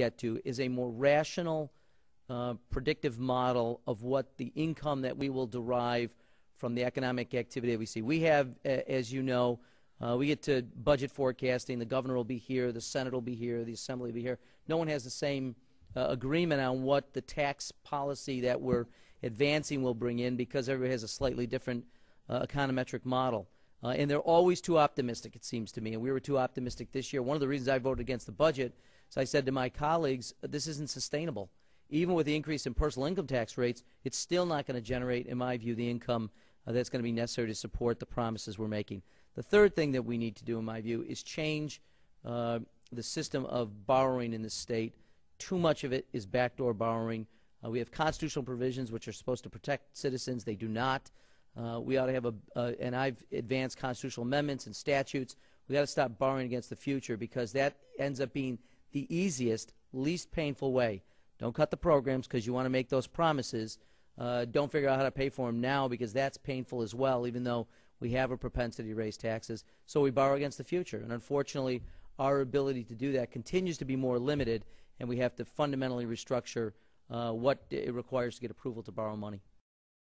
get to is a more rational, predictive model of what the income that we will derive from the economic activity that we see. We have, as you know, we get to budget forecasting. The governor will be here, the Senate will be here, the Assembly will be here. No one has the same agreement on what the tax policy that we're advancing will bring in, because everybody has a slightly different econometric model. And they're always too optimistic, it seems to me, and we were too optimistic this year. One of the reasons I voted against the budget is I said to my colleagues, this isn't sustainable. Even with the increase in personal income tax rates, it's still not going to generate, in my view, the income that's going to be necessary to support the promises we're making. The third thing that we need to do, in my view, is change the system of borrowing in the state. Too much of it is backdoor borrowing. We have constitutional provisions which are supposed to protect citizens. They do not. We ought to have and I've advanced constitutional amendments and statutes. We got to stop borrowing against the future, because that ends up being the easiest, least painful way. Don't cut the programs because you want to make those promises. Don't figure out how to pay for them now, because that's painful as well, even though we have a propensity to raise taxes. So we borrow against the future. And unfortunately, our ability to do that continues to be more limited, and we have to fundamentally restructure what it requires to get approval to borrow money.